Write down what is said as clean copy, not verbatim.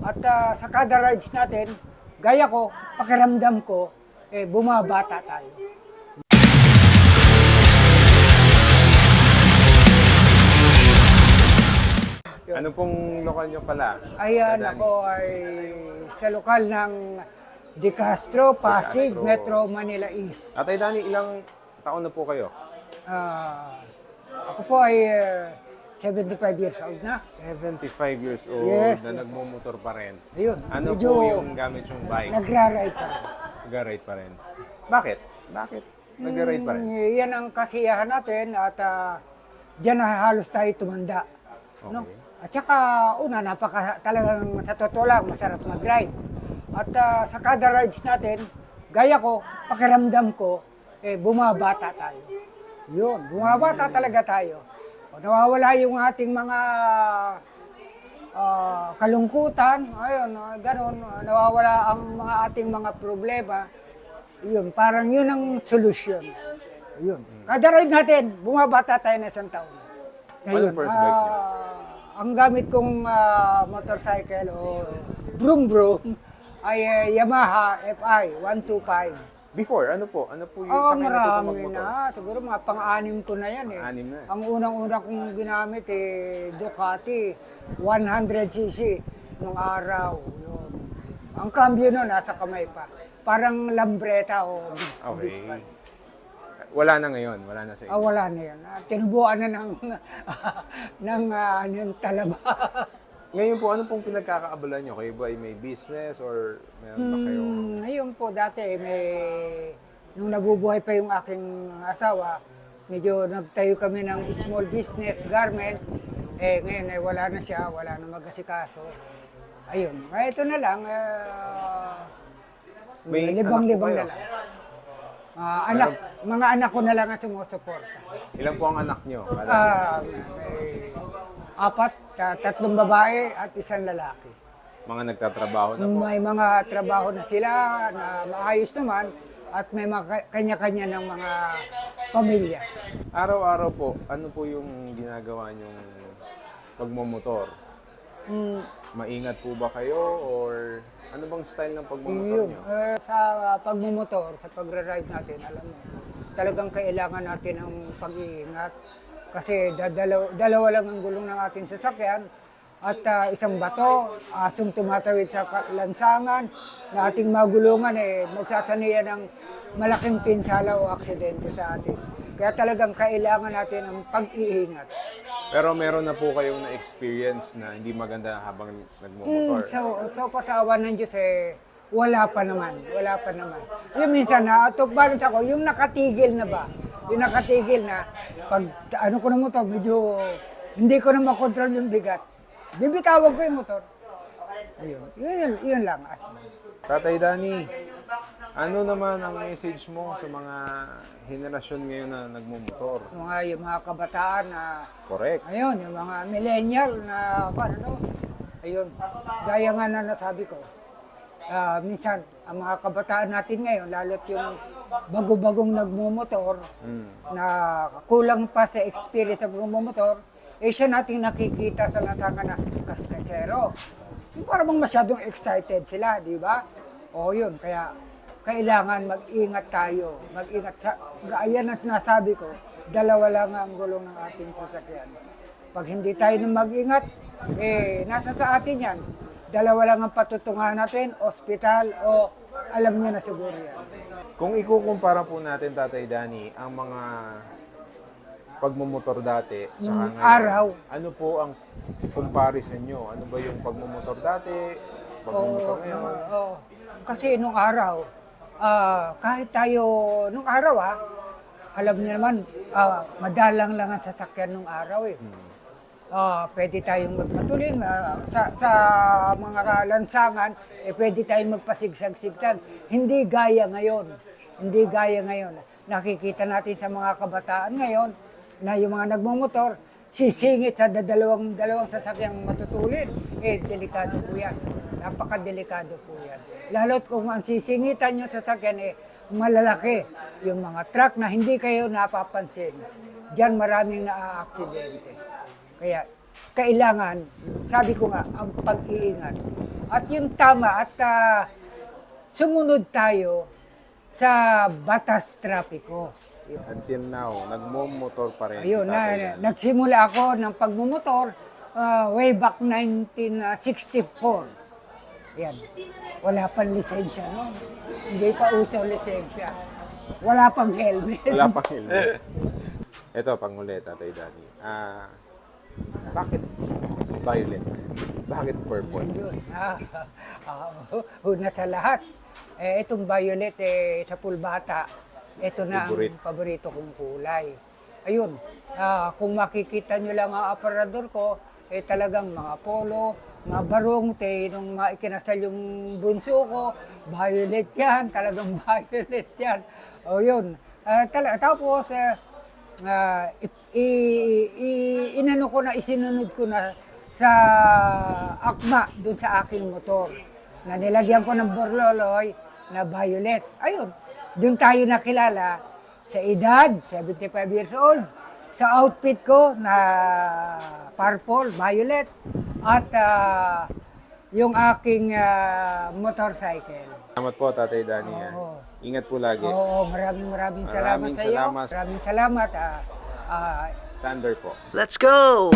At sa kada rides natin, gaya ko, pakiramdam ko, bumabata tayo. Ano pong lokal nyo pala? Ayan, Dadani? ako ay sa lokal ng De Castro, Pasig, Castro. Metro Manila East. Tatay Danny, ilang taon na po kayo? Ah, ako po ay 75 years old na. 75 years old Yes. na nagmumotor pa rin. Ayun, Ano medyo po yung gamit yung bike? nagra-ride pa rin. Nag-ride pa rin. Bakit? Bakit nag-ride pa rin? Yan ang kasiyahan natin at diyan na halos tayo tumanda. No? Okay. At saka, una, talagang sa totoo lang, masarap mag-ride. At sa kada rides natin, gaya ko, pakiramdam ko, bumabata tayo. Yun, bumabata talaga tayo. O, nawawala yung ating mga kalungkutan, ayun, ganun, nawawala ang mga ating mga problema. Yun, parang yun ang solusyon. Yun. Kada ride natin, bumabata tayo na isang taon. Anong first bike niyo? Ang gamit kong motorcycle o broom ay Yamaha FI 125. Before, ano po? Ano po yung Oo, sa kayo natuto marami magmotor? na. Siguro mga pang-anim ko na yan eh. Pang-anim na. Ang unang-una kong ginamit Ducati 100cc nung araw. Yun. Ang cambio nun, nasa kamay pa. Parang Lambretta o Okay. Bispan. Wala na ngayon. Wala na sa inyo. Wala na yan. Tinubuan na ng, ng talaba. Ngayon po, ano pong pinagkakaabala nyo? Kayo ba ay may business or meron ba kayong... Ngayon po dati, nung nabubuhay pa yung aking asawa, medyo nagtayo kami ng small business, garment. Ngayon wala na siya, wala na mag-asikaso. Ayun, ito na lang, May libang-libang anak po na lang. Mga anak ko na lang ang sumusuporta. Ilan po ang anak nyo? May apat, tatlong babae at isang lalaki. Mga nagtatrabaho na po. May mga trabaho na sila na maayos naman at may mga kanya-kanya ng mga pamilya. Araw-araw po, ano po yung ginagawa nyong pagmumotor? Maingat po ba kayo or ano bang style ng pagmumotor Yun, nyo? sa pagmumotor, sa pagra-ride natin, alam mo, talagang kailangan natin ang pag-iingat. Kasi dalawa lang ang gulong ng ating sasakyan at isang bato, asong tumatawid sa lansangan na ating magulungan, magsasaniyan ng malaking pinsala o aksidente sa atin. Kaya talagang kailangan natin ang pag-iingat. Pero meron na po kayong na-experience na hindi maganda habang nagmumotor. So pasawa ng Diyos wala pa naman. Yung minsan na, out of balance ako, yung nakatigil na ba? Yung nakatigil na, pag ano ko na motor, medyo hindi ko na makontrol yung bigat. Bibitawag ko yung motor. Ayun, yun lang. Tatay Danny, ano naman ang message mo sa mga henerasyon ngayon na nagmumotor? Yung mga kabataan na, Correct. ayun, yung mga millennial na, paano, ayun, gaya nga na nasabi ko. Minsan, ang mga kabataan natin ngayon, lalo't yung bago-bagong nagmumotor, na kulang pa sa experience sa pagmumotor, siya nating nakikita sa lansangan na kaskasero. Yung parang masyadong excited sila, di ba? O yun, kaya kailangan mag-ingat tayo. Mag-ingat. Ayan at nasabi ko, dalawa lang ang gulong ng ating sasakyan. Pag hindi tayo mag-ingat, nasa sa atin yan. Dalawa lang ang patutungan natin, ospital o alam niyo na siguro yan. Kung ikukumpara po natin, Tatay Danny, ang mga pagmumotor dati sa ngayon, araw. ano po ang comparison nyo? Ano ba yung pagmumotor dati, pagmumotor ngayon? Kasi nung araw, kahit tayo, nung araw alam niyo naman, madalang lang ang sasakyan nung araw pwede tayong magpatuloy sa mga lansangan, pwede tayong magpasigsag-sigsag. Hindi gaya ngayon. Nakikita natin sa mga kabataan ngayon na yung mga nagmumotor, sisingit sa dalawang sasakyang matutulin. Delikado po yan. Napakadelikado po yan. Lalo't kung ang sisingitan yung sasakyan, malalaki. Yung mga truck na hindi kayo napapansin. Diyan maraming naaaksidente. Kaya kailangan, sabi ko nga, ang pag-iingat. At yung tama at sumunod tayo sa batas trapiko. Yun. Until now, nagmo-motor pa rin Ayun, si Tatay Danny. nagsimula ako ng pagmumotor way back 1964. Yan. Wala pang lisensya, no? Hindi pa uso lisensya. Wala pang helmet. Wala pang helmet. Ito, panghuli, Tatay Danny. Bakit violet? Bakit purple? Yun. Una sa lahat, itong violet, sa pulbata, ito na Favorite. ang paborito kong kulay. Ayun, kung makikita nyo lang ang aparador ko, talagang mga polo, mga barong, nung ikinasal yung bunso ko, violet yan, talagang violet yan. O yun, tapos, inano ko na, isinunod ko na sa akma doon sa aking motor na nilagyan ko ng borloloy na violet. Ayun, doon tayo nakilala sa edad, 75 years old, sa outfit ko na purple, violet, at yung aking motorcycle. Salamat po, Tatay Danny. Oo. Ingat po lagi. Oo, maraming salamat Maraming sa iyo. salamat. Maraming salamat. Sander po. Let's go!